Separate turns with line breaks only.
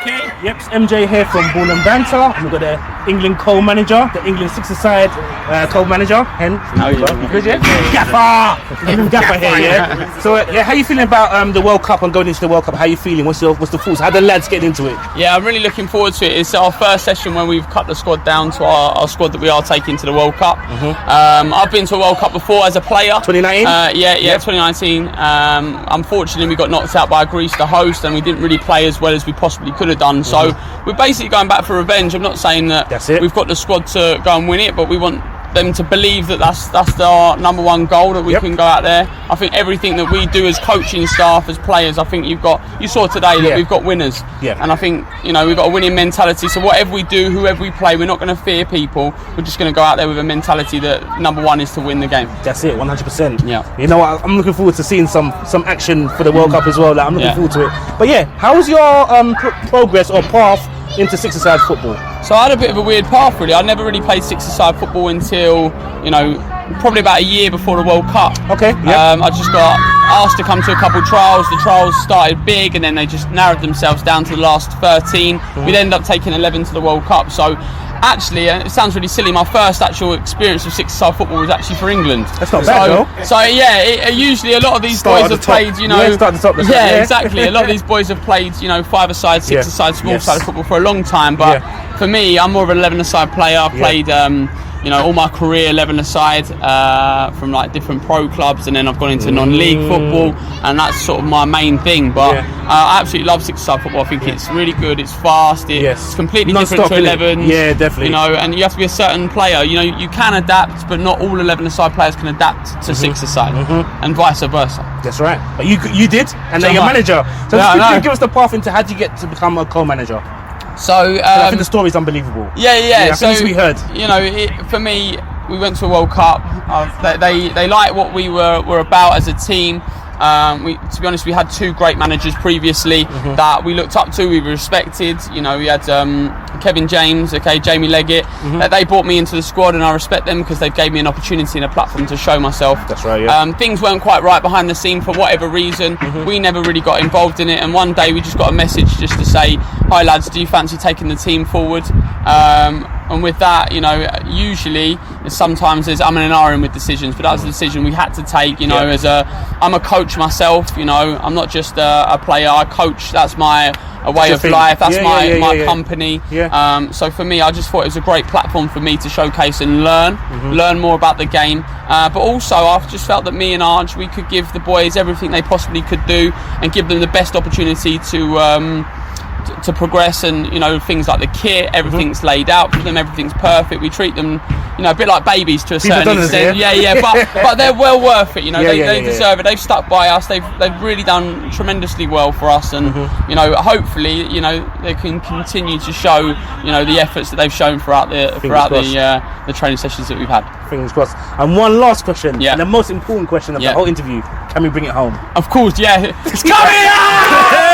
Okay.
Yep, it's MJ here from Ball And Banter. We've got the England co-manager, the England six-a-side co-manager, Hen.
How you
You good, yeah? Gaffer! Gaffer here, yeah? So, how you feeling about the World Cup and going into the World Cup? How you feeling? What's the thoughts? How the lads getting into it?
Yeah, I'm really looking forward to it. It's our first session when we've cut the squad down to our squad that we are taking to the World Cup. I've been to a World Cup before as a player.
2019?
Yep. 2019. Unfortunately, we got knocked out by Greece, the host, and we didn't really play as well as we possibly could have done. So we're basically going back for revenge. I'm not saying that we've got the squad to go and win it, but we want them to believe that that's our number one goal, that we can go out there. I think everything that we do as coaching staff, as players, I think you saw today that we've got winners, and I think we've got a winning mentality. So whatever we do, whoever we play, we're not going to fear people. We're just going to go out there with a mentality that number one is to win the game.
That's it, 100%.
Yeah.
You know what? I'm looking forward to seeing some action for the World Cup as well. Like, I'm looking forward to it. But yeah, how's your progress or path into six-a-side football?
So I had a bit of a weird path, really. I never really played six-a-side football until, probably about a year before the World Cup.
Okay.
I just got asked to come to a couple of trials. The trials started big and then they just narrowed themselves down to the last 13. We'd end up taking 11 to the World Cup. So actually, it sounds really silly, my first actual experience of six-a-side football was actually for England.
That's not bad, though.
So usually a lot of these boys have played, exactly. A lot of these boys have played, five-a-side, six-a-side, small-side football for a long time. But for me, I'm more of an 11-a-side player. I played all my career 11-a-side from like different pro clubs, and then I've gone into non-league football, and that's sort of my main thing. But I absolutely love six-a-side football. I think it's really good, it's fast, it's completely different to 11.
Yeah, definitely.
And you have to be a certain player. You can adapt, but not all 11-a-side players can adapt to six-a-side, and vice versa.
That's right. But you did, and then you're manager. So give us the path into how did you get to become a co-manager?
So
I think the story's unbelieving.
Yeah.
So we heard.
For me, we went to a World Cup. They liked what we were about as a team. To be honest, we had two great managers previously that we looked up to, we respected. We had Kevin James, Jamie Leggett. They brought me into the squad, and I respect them because they gave me an opportunity and a platform to show myself.
That's right, yeah.
Things weren't quite right behind the scene for whatever reason. We never really got involved in it, and one day we just got a message just to say, "Hi lads, do you fancy taking the team forward?" And with that, usually sometimes there's I'm and ahhing with decisions, but that was a decision we had to take. I'm a coach myself. I'm not just a player. I coach. That's my way of life. That's my company. So for me, I just thought it was a great platform for me to showcase and learn more about the game. But also, I've just felt that me and Arj, we could give the boys everything they possibly could do and give them the best opportunity to progress, and things like the kit, everything's laid out for them, everything's perfect. We treat them a bit like babies to a certain extent. But they're well worth it. They deserve it. They've stuck by us. They've really done tremendously well for us, and hopefully they can continue to show the efforts that they've shown throughout the training sessions that we've had.
Fingers crossed. And one last question, and the most important question of the whole interview: can we bring it home?
Of course, yeah.
It's coming out!